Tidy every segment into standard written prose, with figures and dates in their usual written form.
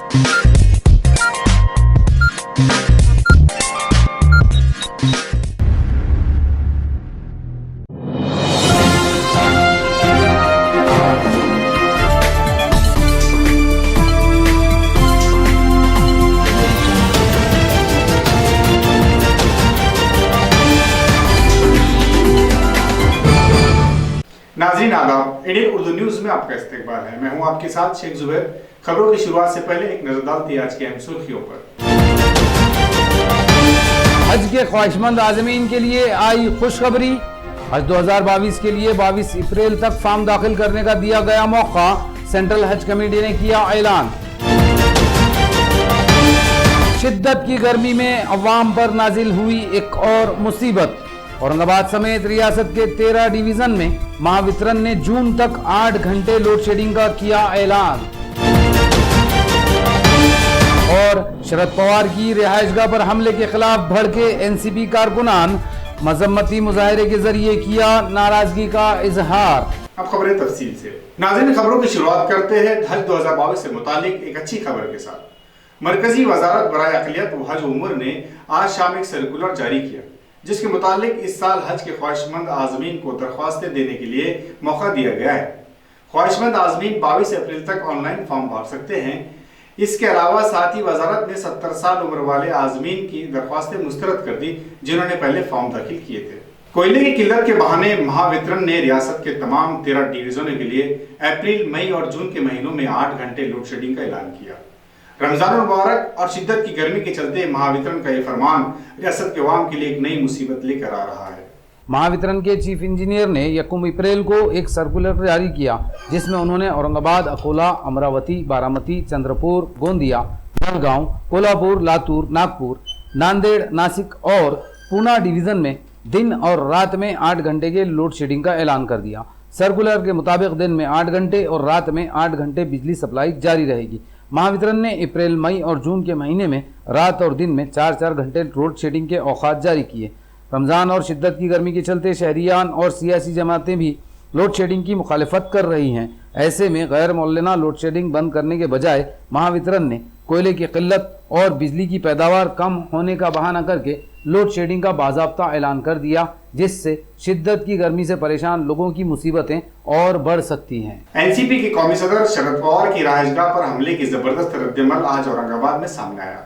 नाज़रीन आदाब, Indian Urdu news में आपका इस्तकबाल है। मैं हूं आपके साथ शेख जुबैर। खबरों की शुरुआत से पहले एक नजर डालते हैं आज की अहम सुर्खियों पर। हज के ख्वाहिशमंद आज़मीन के लिए आई खुशखबरी। हज 2022 के लिए 22 अप्रैल तक फॉर्म दाखिल करने का दिया गया मौका। सेंट्रल हज कमेटी ने किया ऐलान। शिद्दत की गर्मी में अवाम पर नाजिल हुई एक और मुसीबत। औरंगाबाद समेत रियासत के 13 डिवीजन में महावितरण ने जून तक 8 घंटे लोड शेडिंग का किया ऐलान। और शरद पवार की रिहाइशगाह पर हमले के खिलाफ भड़के एनसीपी कारकुनान, मजम्मती मुजाहरे के जरिए किया नाराजगी का इजहार। अब खबरें तफसील से। नाज़रीन, खबरों की शुरुआत करते हैं हज 2022 से मुतालिक एक अच्छी खबर के साथ। मरकजी वजारत बराए अक़लियत व हज उम्र ने आज शाम एक सर्कुलर जारी किया, जिसके मुतालिक इस साल हज के ख्वाहिशमंद आज़मीन को दरख्वास्तें देने के लिए मौका दिया गया है। ख्वाहिशमंद आज़मीन 22 अप्रैल तक ऑनलाइन फॉर्म भर सकते हैं। इसके अलावा साथ ही वजारत ने 70 साल उम्र वाले आज़मीन की दरख्वास्तें मुस्तरद कर दी, जिन्होंने पहले फॉर्म दाखिल किए थे। कोयले की किल्लत के बहाने महावितरण ने रियासत के तमाम 13 डिवीजनों के लिए अप्रैल, मई और जून के महीनों में 8 घंटे लोड शेडिंग का ऐलान किया। रमजान मुबारक और शिद्दत की गर्मी के चलते महावितरण का यह फरमान रियासत के अवाम के लिए एक नई मुसीबत लेकर आ रहा है। महावितरण के चीफ इंजीनियर ने 1 अप्रैल को एक सर्कुलर जारी किया, जिसमें उन्होंने औरंगाबाद, अकोला, अमरावती, बारामती, चंद्रपुर, गोंदिया, जलगांव, कोल्हापुर, लातूर, नागपुर, नांदेड़, नासिक और पूना डिवीजन में दिन और रात में 8 घंटे के लोड शेडिंग का ऐलान कर दिया। सर्कुलर के मुताबिक दिन में 8 घंटे और रात में 8 घंटे बिजली सप्लाई जारी रहेगी। महावितरण ने अप्रैल, मई और जून के महीने में रात और दिन में 4-4 घंटे लोड शेडिंग के औकात जारी किए। रमज़ान और शिद्दत की गर्मी के चलते शहरियान और सियासी जमातें भी लोड शेडिंग की मुखालिफत कर रही हैं। ऐसे में गैर मौलाना लोड शेडिंग बंद करने के बजाय महावितरण ने कोयले की किल्लत और बिजली की पैदावार कम होने का बहाना करके लोड शेडिंग का बाज़ाब्ता ऐलान कर दिया, जिससे शिद्दत की गर्मी से परेशान लोगों की मुसीबतें और बढ़ सकती हैं। एनसीपी के कौमी सदर शरद पवार की रिहाइशगाह पर हमले की जबरदस्त रद्दअमल आज औरंगाबाद में सामने आया।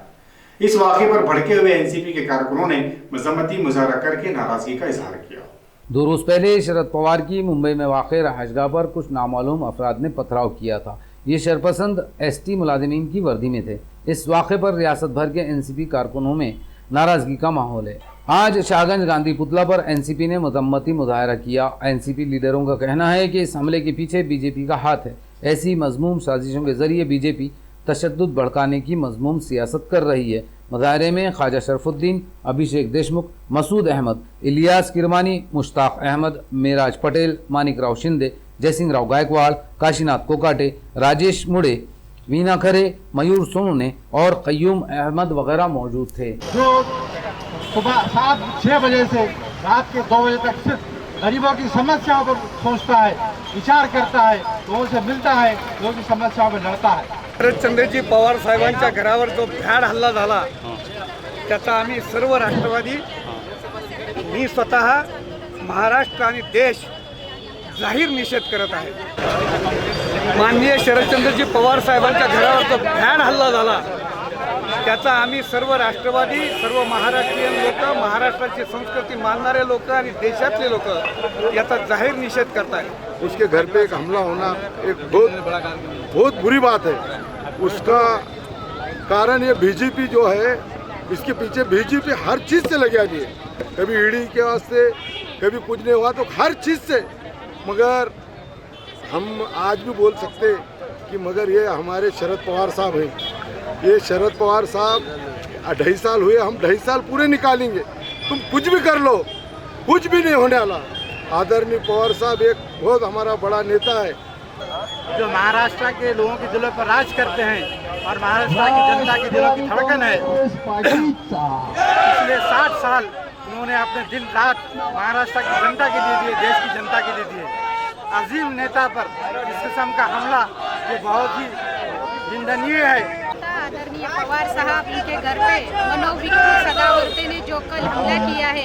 इस वाक़े पर भड़के हुए एनसीपी के कारकुनों ने मजम्मती मुजाहरा करके नाराजगी का इजहार किया। 2 रोज पहले शरद पवार की मुंबई में वाक़े रिहाइशगाह पर कुछ नामालूम अफराद ने पथराव किया था। ये शरपसंद एसटी मुलाजिमीन की वर्दी में थे। इस वाक़े पर रियासत भर के एनसीपी कारकुनों में नाराजगी का माहौल है। आज शाहगंज गांधी पुतला पर एनसीपी ने मजम्मती मुजाहरा किया। एनसीपी लीडरों का कहना है कि इस हमले के पीछे बीजेपी का हाथ है। ऐसी मजमूम साजिशों के जरिए बीजेपी तशद्दुद भड़काने की मजमूम सियासत कर रही है। मुजाहरे में ख्वाजा शरफुद्दीन, अभिषेक देशमुख, मसूद अहमद, इलियास किरमानी, मुश्ताक अहमद, मेराज पटेल, मानिक राव शिंदे, जयसिंह राव गायकवाड़, काशीनाथ कोकाटे, राजेश मुड़े, वीना खरे, मयूर सोने और कय्यूम अहमद वगैरह मौजूद थे। जो सुबह 7-6 बजे से रात के 2 बजे तक सिर्फ गरीबों की समस्याओं पर सोचता है, विचार करता है, लोगों से मिलता है, लोगों की समस्याओं पर लड़ता है। शरदचंद्रजी पवार साहेबांच्या घरावर जो भ्याड हल्ला झाला त्याचा आम्ही सर्व राष्ट्रवादी, मी स्वतः, महाराष्ट्र आणि देश जाहीर निषेध करत आहे। माननीय शरदचंद्रजी पवार साहेबांच्या घरावर जो भ्याड हल्ला झाला त्याचा आम्ही सर्व राष्ट्रवादी, सर्व महाराष्ट्रीयन लोक, महाराष्ट्राची संस्कृती मानणारे लोक आणि देशातले लोक याचा जाहीर निषेध करत आहेत। उसके घर पे एक हमला होना एक बहुत बुरी बात है। उसका कारण ये बीजेपी जो है, इसके पीछे बीजेपी हर चीज़ से लगी आती है। कभी ईडी के वास्ते, कभी कुछ नहीं हुआ तो हर चीज़ से। मगर हम आज भी बोल सकते कि मगर ये हमारे शरद पवार साहब हैं। ये शरद पवार साहब 2.5 साल हुए, हम 2.5 साल पूरे निकालेंगे। तुम कुछ भी कर लो, कुछ भी नहीं होने वाला। आदरणीय पवार साहब एक बहुत हमारा बड़ा नेता है, जो महाराष्ट्र के लोगों के दिलों पर राज करते हैं और महाराष्ट्र की जनता के दिलों की धड़कन है। पिछले 60 साल उन्होंने अपने दिन रात महाराष्ट्र की जनता के लिए दिए, देश की जनता के लिए दिए। अजीम नेता पर इस किस्म का हमला ये बहुत ही निंदनीय है। ये पवार साहब उनके घर पे मनोविकृत सदावर्ते ने जो कल हमला किया है,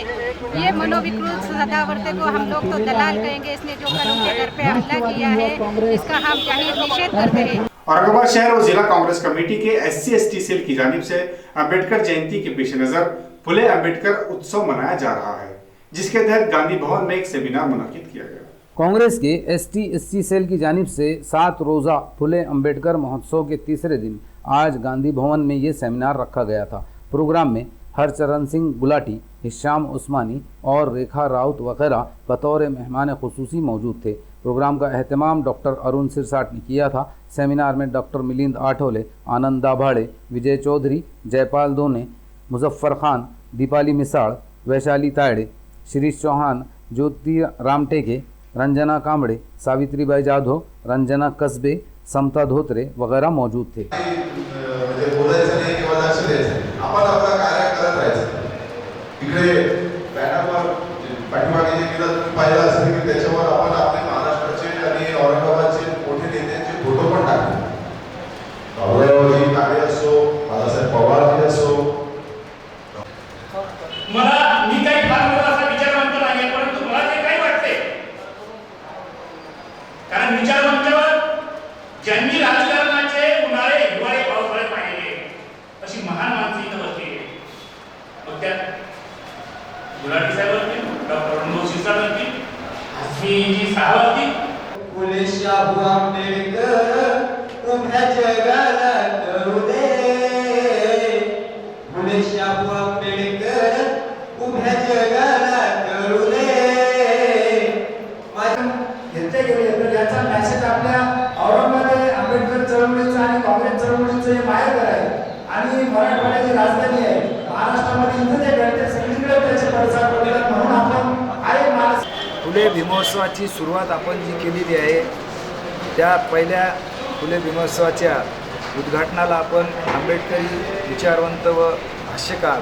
ये मनोविकृत सदावर्ते को हम लोग तो दलाल कहेंगे। इसने जो कल उनके घर पे हमला किया है, इसका हम जाहिर निषेध करते हैं। औरंगाबाद शहर और जिला कांग्रेस कमेटी के SC/ST सेल की जानिब से अंबेडकर जयंती के पेश नजर फुले अंबेडकर उत्सव मनाया जा रहा है, जिसके तहत गांधी भवन में एक सेमिनार मुनक्किद किया गया। कांग्रेस के ST/ST सेल की जानिब से 7 रोज़ा फुले अंबेडकर महोत्सव के तीसरे दिन आज गांधी भवन में ये सेमिनार रखा गया था। प्रोग्राम में हरचरण सिंह गुलाटी, हिशाम उस्मानी और रेखा राउत वगैरह बतौर मेहमान खुसूसी मौजूद थे। प्रोग्राम का एहतमाम डॉक्टर अरुण सिरसाट ने किया था। सेमिनार में डॉक्टर मिलिंद आठोले, आनंद दाभाड़े, विजय चौधरी, जयपाल दोने, मुजफ्फर खान, दीपाली मिसाड़, वैशाली तायड़े, शिरीष चौहान, ज्योति रामटेके, रंजना कांबड़े, सावित्रीबाई जाधव, रंजना कसबे, समता धोत्रे वगैरह मौजूद थे। बोलायचं नाही किंवा लक्ष द्यायचं, आपण आपलं कार्य करत राहायचं। इकडे बॅनरवर पाठीमागे जे केलं तुम्ही पाहिलं असेल की त्याच्यावर आपण आपले महाराष्ट्राचे आणि औरंगाबादचे मोठे नेत्यांचे फोटो पण टाकले। बाबूरावजी काळे असो, बाळासाहेब पवारजी असो, मी काही फार मोठा असा विचारवंत नाही, परंतु मला ते काही वाटते, कारण विचारवंतावर ज्यांनी राजकारणाचे उन्हाळे हिवाळे पावसाळे पाहिले अशी महान माणसं इथं बसलेली आहेत। मग त्यात गुलाटी साहेब असतील, डॉक्टर अरुण सिरसाट असतील, हसमीजी साहब असतील, फुले शाहू आंबेडकर उभ्या जगाला करू दे, फुले शाहू आंबेडकर उभ्या जगाला करू दे। घेतले गेले तर याचा मेसेज आपल्या औरंगाबाद आंबेडकर चळवळीचं आणि काँग्रेस चळवळीचं हे माहेरघर आहे आणि मराठवाड्याची राजधानी आहे। महाराष्ट्रामध्ये इथं जे घडते सगळीकडे त्याचे पडसाद पडतात, म्हणून आपण आहे माणूस। फुले भीमोत्सवाची सुरुवात आपण जी केलेली आहे, त्या पहिल्या फुले भीमोत्सवाच्या उद्घाटनाला आपण आंबेडकरी विचारवंत व भाष्यकार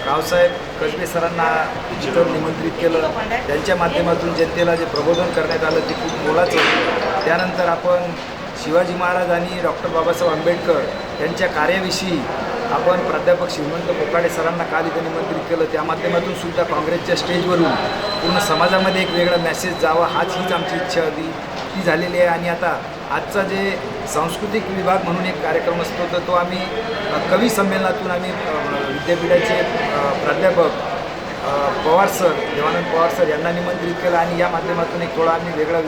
रावसाहेब कसबे सरांना इथं निमंत्रित केलं। त्यांच्या माध्यमातून जनतेला जे प्रबोधन करण्यात आलं ते खूप मोलाचं होतं। त्यानंतर आपण शिवाजी महाराज आणि डॉक्टर बाबासाहेब आंबेडकर यांच्या कार्याविषयी आपण प्राध्यापक श्रीमंत कोकाडे सरांना काल इथं निमंत्रित केलं। त्या माध्यमातून सुद्धा काँग्रेसच्या स्टेजवरून पूर्ण समाजामध्ये एक वेगळा मेसेज जावा हीच आमची इच्छा होती, ती झालेली आहे। आणि आता आजचा जे सांस्कृतिक विभाग म्हणून एक कार्यक्रम असतो तर तो आम्ही कवी संमेलनातून आम्ही विद्यापीठाचे प्राध्यापक पवार सर, देवानंद पवार सर यांना निमंत्रित केलं आणि या माध्यमातून एक थोडा आम्ही वेगळा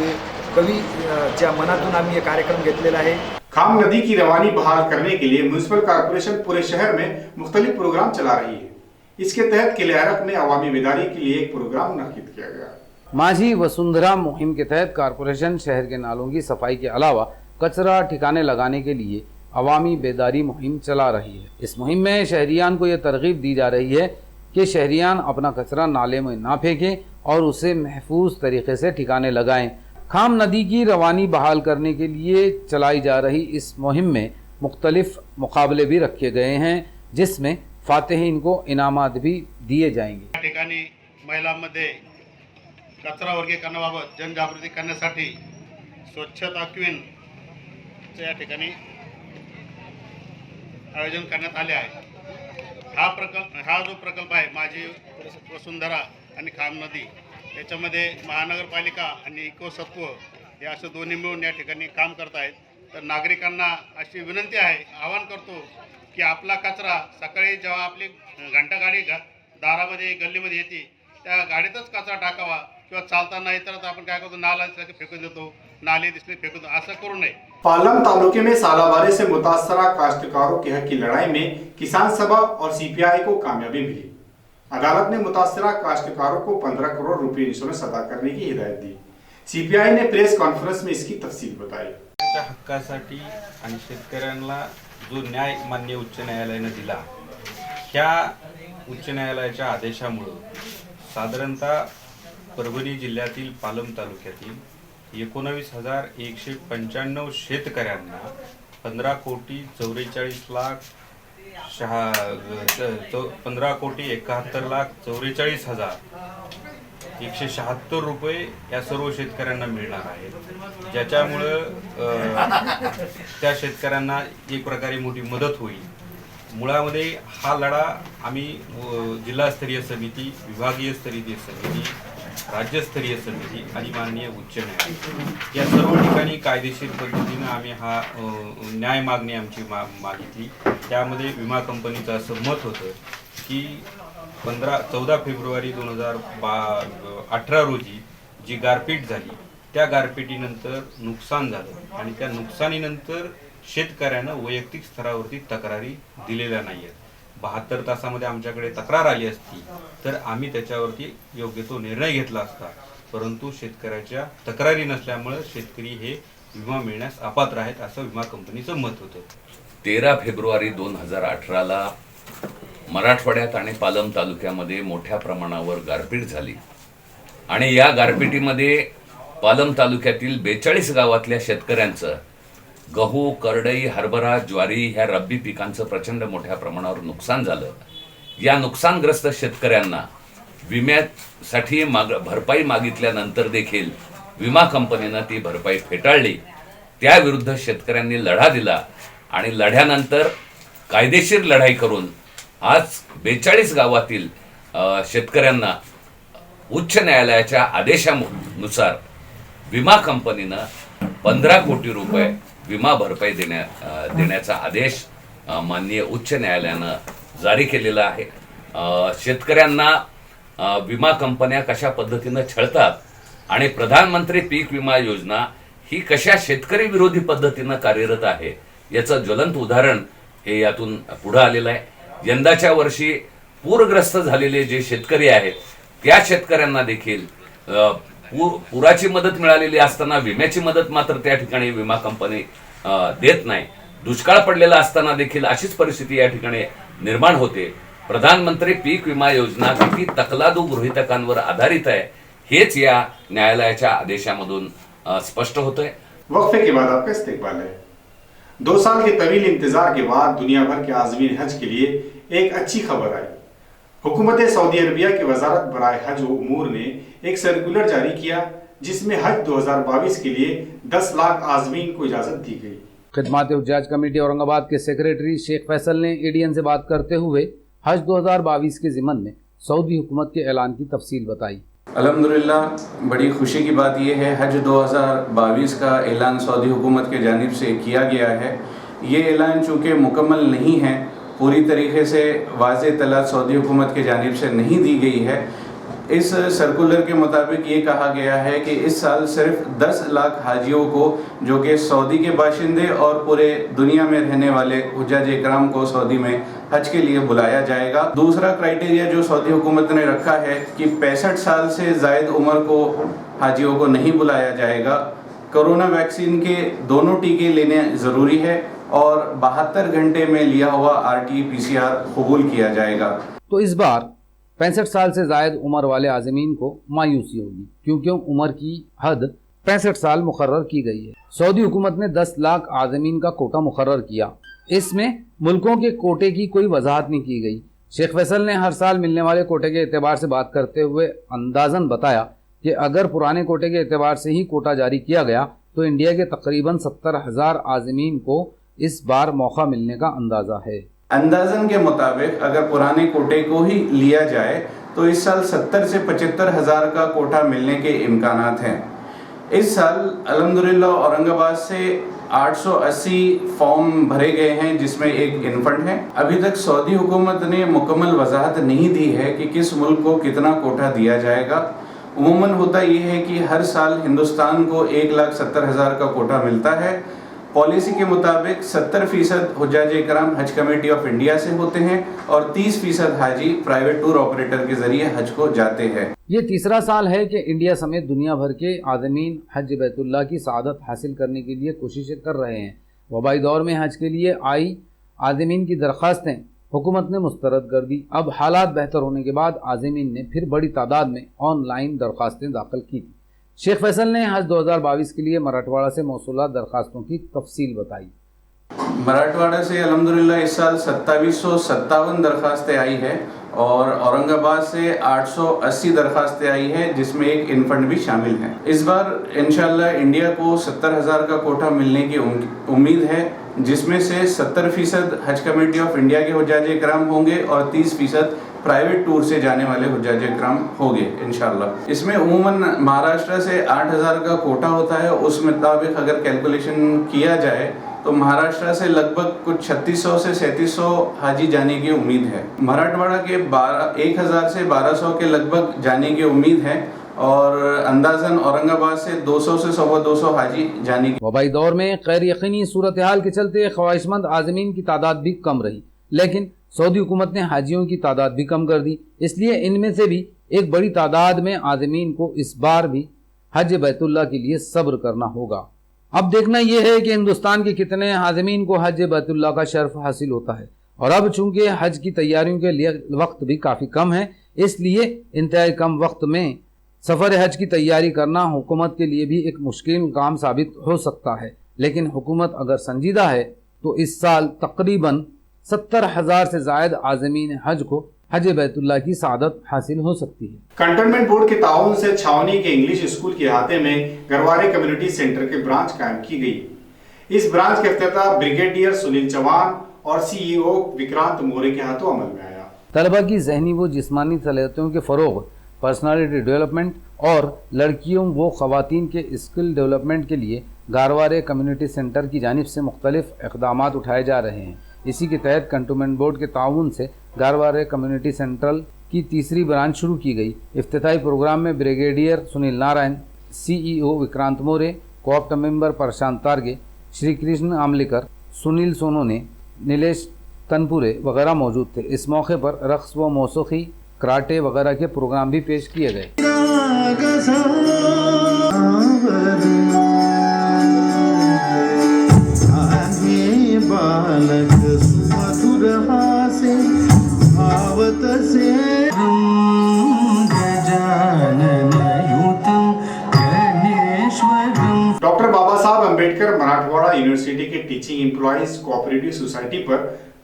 कवीच्या मनातून आम्ही ये कार्यक्रम घेतलेला आहे। खाम नदी की रवानी बहाल करने के लिए म्युनिसिपल कॉर्पोरेशन पूरे शहर में मुख्तलिफ प्रोग्राम चला रही है। इसके तहत किले अरक में अवामी बेदारी के लिए एक प्रोग्राम मुनक्किद किया गया। माझी वसुंधरा मुहिम के तहत कॉरपोरेशन शहर के नालों की सफाई के अलावा कचरा ठिकाने लगाने के लिए अवामी बेदारी मुहिम चला रही है। इस मुहिम में शहरियान को यह तरगीब दी जा रही है कि शहरियान अपना कचरा नाले में ना फेंकें और उसे महफूज तरीके से ठिकाने लगाएं। खाम नदी की रवानी बहाल करने के लिए चलाई जा रही इस मुहिम में मुख्तलिफ मुकाबले भी रखे गए हैं, जिसमें फातेहीन को इनामात भी दिए जाएंगे। या ठिकाणी महिलांमध्ये कचरा वर्गीकरणाबाबत जनजागृती करण्यासाठी स्वच्छता क्वीन या ठिकाणी आयोजन करण्यात आले आहे। हा जो प्रकल्प आहे माझी वसुंधरा आणि खाम नदी, याच्यामध्ये महानगरपालिका आणि इकोसत्व हे असं दोन्ही मिळून या ठिकाणी काम करत आहेत। तर नागरिकांना अशी विनंती आहे, आवाहन करतो की आपला कचरा सकाळी जेव्हा आपली घंटागाडी दारामध्ये गल्लीमध्ये येते त्या गाडीतच कचरा टाकावा किंवा चालताना इतर आपण काय करतो नाला फेकून देतो, नाले दिसले फेकून देतो, असं करू नये। पालम तालुके में सालाबारे से मुतासरा काश्तकारों के हक की लड़ाई में किसान सभा और CPI को कामयाबी मिली। अदालत ने मुतासरा काश्तकारों को 15 करोड़ रुपए इंश्योरेंस अदा करने की हिदायत दी। CPI ने प्रेस कॉन्फ्रेंस में इसकी तफसील बताई। हक्कासाठी आणि शेतकऱ्यांना जो न्याय मान्य उच्च न्यायालयाने दिला, ह्या उच्च न्यायालयाच्या आदेशामुळे साधारणतः परभणी जिल्ह्यातील पालम तालुक्यातील 19,195 शेतकऱ्यांना 15,71,44,176 रुपये या सर्व शेतकऱ्यांना मिळणार आहेत, ज्याच्यामुळे त्या शेतकऱ्यांना एक प्रकारे मोठी मदत होईल। मुळामध्ये हा लढा आम्ही जिल्हास्तरीय समिती, विभागीय स्तरीय समिती, राज्यस्तरीय समिती आणि माननीय उच्च न्यायालय या सर्व ठिकाणी कायदेशीर पद्धतीनं आम्ही हा न्याय मागणी आमची मागितली. त्यामध्ये विमा कंपनीचं असं मत होतं की 14 फेब्रुवारी 2018 रोजी जी गारपीट झाली त्या गारपिटीनंतर नुकसान झालं आणि त्या नुकसानीनंतर शेतकऱ्यानं वैयक्तिक स्तरावरती तक्रारी दिलेल्या नाही आहेत. 72 तासामध्ये आमच्याकडे तक्रार आली असती तर आम्ही त्याच्यावरती योग्य तो निर्णय घेतला असता, परंतु शेतकऱ्याच्या तक्रारी नसल्यामुळे शेतकरी हे विमा मिळण्यास अपात्र आहेत असं विमा कंपनीचं मत होतं. 13 फेब्रुवारी 2018ला मराठवाड्यात आणि पालम तालुक्यामध्ये मोठ्या प्रमाणावर गारपीट झाली आणि या गारपिटीमध्ये पालम तालुक्यातील 42 गावातल्या शेतकऱ्यांचं गहू, करडई, हरभरा, ज्वारी ह्या रब्बी पिकांचं प्रचंड मोठ्या प्रमाणावर नुकसान झालं. या नुकसानग्रस्त शेतकऱ्यांना विम्यासाठी भरपाई मागितल्यानंतर देखील विमा कंपनीनं ती भरपाई फेटाळली. त्याविरुद्ध शेतकऱ्यांनी लढा दिला आणि लढ्यानंतर कायदेशीर लढाई करून आज 42 गावातील शेतकऱ्यांना उच्च न्यायालयाच्या आदेशानुसार विमा कंपनीनं 15 कोटी रुपये विमा भरपाई देण्याचा आदेश माननीय उच्च न्यायालयानं जारी केलेला आहे. शेतकऱ्यांना विमा कंपन्या कशा पद्धतीनं छळतात आणि प्रधानमंत्री पीक विमा योजना ही कशा शेतकरी विरोधी पद्धतीनं कार्यरत आहे याचं ज्वलंत उदाहरण हे यातून पुढे आलेलं आहे. यंदाच्या वर्षी पूरग्रस्त झालेले जे शेतकरी आहेत त्या शेतकऱ्यांना देखील पुराची मदत मिळालेली असताना विम्याची मदत मात्र त्या ठिकाणी विमा कंपनी देत नाही. दुष्काळ पडलेला असताना देखील अशीच परिस्थिती या ठिकाणी निर्माण होते. प्रधानमंत्री पीक विमा योजना किती तकलादू गृहीतकांवर आधारित आहे हेच या न्यायालयाच्या आदेशामधून स्पष्ट होतंय. वक्फे के बाद आपका इस्तेकबाल है. 2 साल के तवील इंतजार के बाद दुनिया भर के आज़मीन हज के लिए एक अच्छी खबर आई. हुकूमत सऊदी अरबिया की वजारत बराए हज व उमूर ने एक सर्कुलर जारी किया जिसमें हज 2022 के लिए 10 लाख आज़मीन को इजाज़त दी गई. खिदमात हुज्जाज कमेटी औरंगाबाद के सेक्रेटरी शेख फैसल ने एडीएन से बात करते हुए हज 2022 के ज़िमन में सऊदी हुकूमत के ऐलान की तफसील बताई. अल्हम्दुलिल्लाह बड़ी खुशी की बात यह है हज 2022 का ऐलान सऊदी हुकूमत के जानिब से किया गया है. ये ऐलान चूँकि मुकम्मल नहीं है, पूरी तरीके से वाज़ेह तलात सऊदी हुकूमत के जानिब से नहीं दी गई है. इस सर्कुलर के मुताबिक ये कहा गया है कि इस साल सिर्फ 10 लाख हाजियों को जो कि सऊदी के बाशिंदे और पूरे दुनिया में रहने वाले हुज्जाज इकराम को सऊदी में हज के लिए बुलाया जाएगा. दूसरा क्राइटेरिया जो सऊदी हुकूमत ने रखा है कि 65 साल से ज़ायद उम्र को हाजियों को नहीं बुलाया जाएगा. कोरोना वैक्सीन के दोनों टीके लेने ज़रूरी है और 72 घंटे में लिया हुआ RT-PCR कबूल किया जाएगा. तो इस बार 65 साल से ज़ायद उम्र वाले आज़मीन को मायूसी होगी क्योंकि उम्र की हद 65 साल मुकर्रर की गई है. सऊदी हुकूमत ने 10 लाख आज़मीन का कोटा मुकर्रर किया. इसमें मुल्कों के कोटे की कोई वजाहत नहीं की गई. शेख फैसल ने हर साल मिलने वाले कोटे के एतबार से बात करते हुए अंदाज़न बताया कि अगर पुराने कोटे के एतबार से ही कोटा जारी किया गया तो इंडिया के तकरीबन 70,000 आज़मीन को इस बार मौका मिलने का अंदाज़ा है. अंदाजन के मुताबिक अगर पुराने कोटे को ही लिया जाए तो इस साल 70 से 75,000 का कोटा मिलने के इम्कानात हैं. इस साल अल्हम्दुलिल्लाह औरंगाबाद से 880 फॉर्म भरे गए हैं जिसमें एक इन्फंट है. अभी तक सऊदी हुकूमत ने मुकम्मल वजाहत नहीं दी है कि किस मुल्क को कितना कोटा दिया जाएगा. उमूमन होता यह है कि हर साल हिंदुस्तान को 1,70,000 का कोटा मिलता है. पॉलिसी के मुताबिक 70% हुज्जाज इकराम हज कमेटी ऑफ इंडिया से होते हैं और 30% हाजी प्राइवेट टूर ऑपरेटर के जरिए हज को जाते हैं. ये तीसरा साल है कि इंडिया समेत दुनिया भर के आज़मीन हज बैतुल्लाह की सआदत हासिल करने के लिए कोशिशें कर रहे हैं. वबाई दौर में हज के लिए आई आज़मीन की दरख्वास्तें हुकूमत ने मुस्तरद कर दी. अब हालात बेहतर होने के बाद आज़मीन ने फिर बड़ी तादाद में ऑनलाइन दरख्वास्तें दाखिल की थी. शेख फैसल ने हज 2022 के लिए मराठवाड़ा से मौसूला दरखास्तों की तफसील बताई. मराठवाड़ा से अल्हम्दुलिल्लाह इस साल 2757 दरखास्तें आई है और औरंगाबाद से 880 दरखास्तें आई है, जिसमें एक इनफंड भी शामिल है। इस बार इंशाल्लाह इंडिया को 70,000 का कोटा मिलने की उम्मीद है, जिसमें से 70% हज कमेटी ऑफ इंडिया के हुज्जाज इकराम होंगे और 30% प्राइवेट टूर से जाने वाले हुज्जाज इकराम होंगे इंशाल्लाह। इसमें उमूमन महाराष्ट्र से 8,000 का कोटा होता है, उस मुताबिक अगर कैलकुलेशन किया जाए तो महाराष्ट्र से लगभग कुछ 3600 से 3700 हाजी जाने की उम्मीद है। मराठवाड़ा के 1000 से 1200 के लगभग जाने की उम्मीद है और अंदाजन औरंगाबाद से 200 से 200 हाजी जाने की। वबाई दौर में गैर यकीनी सूरत हाल के चलते ख्वाहिशमंद आज़मीन की तादाद भी कम रही, लेकिन सऊदी हुकूमत ने हाजियों की तादाद भी कम कर दी। इसलिए इनमें से भी एक बड़ी तादाद में आज़मीन को इस बार भी हज बैतुल्लाह के लिए सब्र करना होगा। अब देखना यह है कि हिंदुस्तान के कितने हाज़मीन को हज बैतुल्लाह का शर्फ हासिल होता है। और अब चूंकि हज की तैयारियों के लिए वक्त भी काफ़ी कम है, इसलिए इंतहाई कम वक्त में सफ़र हज की तैयारी करना हुकूमत के लिए भी एक मुश्किल काम साबित हो सकता है। लेकिन हुकूमत अगर संजीदा है तो इस साल तकरीबन 70,000 से ज़ायद आज़मीन हज को हज बैतुल्लाह की सादत हासिल हो सकती है। कंटोनमेंट बोर्ड के ताउन से छावनी के इंग्लिश स्कूल के अहाते में गरवारे कम्युनिटी सेंटर के ब्रांच कायम की गई। इस ब्रांच का इफ्तिताह ब्रिगेडियर सुनील चौहान और CEO विक्रांत मोरे के हाथों अमल में आया। तलबा की जहनी व जिस्मानी सलाहियतों के फ़रोग, पर्सनालिटी डेवलपमेंट और लड़कियों व ख़वातीन के स्किल डेवलपमेंट के लिए गरवारे कम्युनिटी सेंटर की जानिब से मुख्तलिफ इक़दामात उठाए जा रहे हैं। इसी के तहत कंटोनमेंट बोर्ड के ताउन से गरवारे कम्युनिटी सेंट्रल की तीसरी ब्रांच शुरू की गई। इफ्तिताही प्रोग्राम में ब्रिगेडियर सुनील नारायण, CEO विक्रांत मोरे, कोऑप्ट मेंबर प्रशांत तारगे, श्री कृष्ण आमलेकर, सुनील सोनोने, नीलेश तनपुरे वगैरह मौजूद थे। इस मौके पर रक़्स व मौसीक़ी, कराटे वगैरह के प्रोग्राम भी पेश किए गए। डॉक्टर बाबा साहब अम्बेडकर मराठवाड़ा यूनिवर्सिटी के टीचिंग एम्प्लॉइज कोऑपरेटिव सोसाइटी पर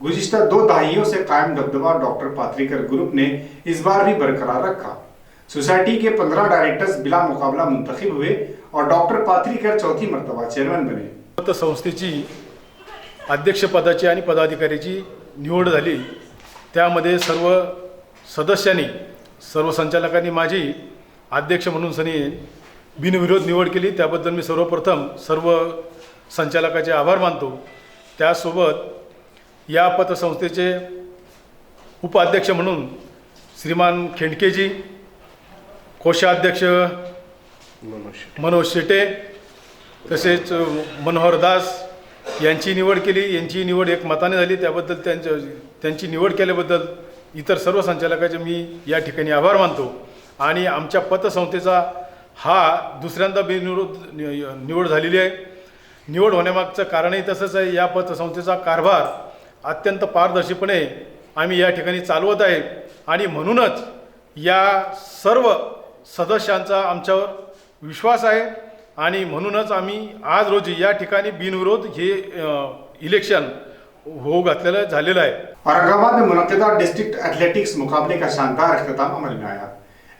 गुज़िश्ता 2 दहाइयों से कायम दबदबा डॉक्टर पात्रिकर ग्रुप ने इस बार भी बरकरार रखा। सोसाइटी के 15 डायरेक्टर्स बिला मुकाबला मुंतखब हुए और डॉक्टर पात्रिकर चौथी मर्तबा चेअरमन बने। संस्थेची अध्यक्षपदाची आणि पदाधिकाऱ्याची निवड झाली, त्यामध्ये सर्व सदस्यांनी, सर्व संचालकांनी माझी अध्यक्ष म्हणून बिनविरोध निवड केली। त्याबद्दल मी सर्वप्रथम सर्व संचालकाचे आभार मानतो। त्यासोबत या पतसंस्थेचे उपाध्यक्ष म्हणून श्रीमान खेंडकेजी, कोषाध्यक्ष मनोज शेटे, तसेच मनोहर दास यांची निवड केली। यांची निवड एक मताने झाली, त्याबद्दल त्यांची निवड केल्याबद्दल इतर सर्व संचालकाचे मी या ठिकाणी आभार मानतो। आणि आमच्या पतसंस्थेचा हा दुसऱ्यांदा बिनविरोध निवड झालेली आहे। निवड होण्यामागचं कारणही तसंच आहे। या पतसंस्थेचा कारभार अत्यंत पारदर्शीपणे आम्ही या ठिकाणी चालवत आहे आणि म्हणूनच या सर्व सदस्यांचा आमच्यावर विश्वास आहे आणि म्हणूनच आम्ही आज रोजी या ठिकाणी बिनविरोध हे इलेक्शन हो घातलेलं झालेलं आहे। औरंगाबाद में मुनक़िदा डिस्ट्रिक्ट एथलेटिक्स मुकाबले का शानदार अख्तिताम अमल में आया।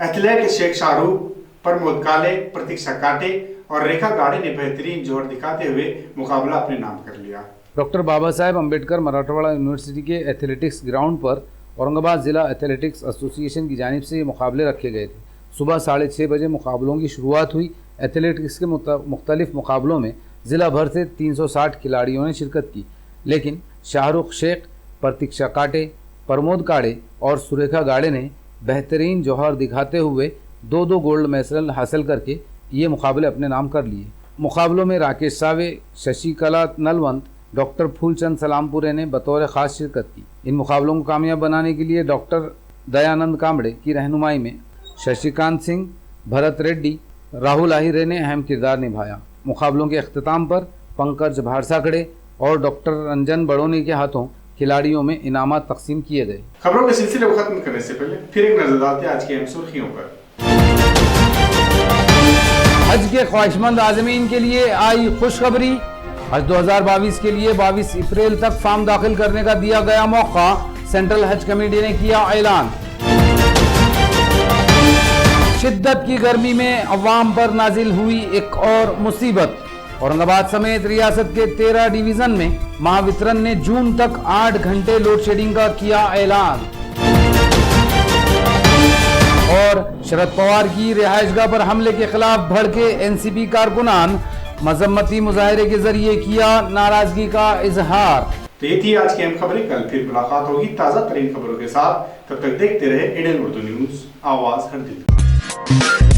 एथलेट शेख शाहरुख, प्रमोद काले, प्रतीक्षा काटे और रेखा गाड़े ने बेहतरीन जोहर दिखाते हुए मुकाबला अपने नाम कर लिया। डॉक्टर बाबा साहेब अम्बेडकर मराठवाड़ा यूनिवर्सिटी के एथलेटिक्स ग्राउंड पर औरंगाबाद ज़िला एथलेटिक्स एसोसिएशन की जानिब से ये मुकाबले रखे गए थे। सुबह 6:30 बजे मुकाबलों की शुरुआत हुई। एथलेटिक्स के मुख्तलिफ मुकाबलों में ज़िला भर से 360 खिलाड़ियों ने शिरकत की, लेकिन शाहरुख शेख, प्रतीक्षा काटे, प्रमोद काड़े और सुरेखा गाड़े ने बेहतरीन जौहर दिखाते हुए 2-2 गोल्ड मेडल हासिल करके ये मुकाबले अपने नाम कर लिए। मुकाबलों में राकेश सावे, शशिकला नलवंत, डॉक्टर फूलचंद सलामपुरे ने बतौर ख़ास शिरकत की। इन मुकाबलों को कामयाब बनाने के लिए डॉक्टर दयानंद कामड़े की रहनुमाई में शशिकांत सिंह, भरत रेड्डी, राहुल आहिरे ने अहम किरदार निभाया। मुकाबलों के अख्तिताम पर पंकज भारसाकड़े और डॉक्टर रंजन बड़ोनी के हाथों खिलाड़ियों में इनामात तकसीम किए गए। खबरों के सिलसिले को खत्म करने से पहले फिर एक नजर डालते हैं आज की अहम सुर्खियों पर। हज के ख्वाहिशमंद आज़मीन के लिए आई खुशखबरी। हज 2022 के लिए 22 अप्रैल तक फॉर्म दाखिल करने का दिया गया मौका। सेंट्रल हज कमेटी ने किया ऐलान। शिद्दत की गर्मी में अवाम पर नाजिल हुई एक और मुसीबत। औरंगाबाद समेत रियासत के 13 डिवीजन में महावितरण ने जून तक 8 घंटे लोड शेडिंग का किया ऐलान। और शरद पवार की रिहाइशगाह पर हमले के खिलाफ भड़के एनसीपी कारकुनान, मजम्मती मुजाहरे के जरिए किया नाराजगी का इजहार। तो ये थी आज की अहम खबरें। कल फिर मुलाकात होगी ताज़ा तरीन खबरों के साथ। तब तक देखते रहे इंडियन उर्दू न्यूज, आवाज हर दिल।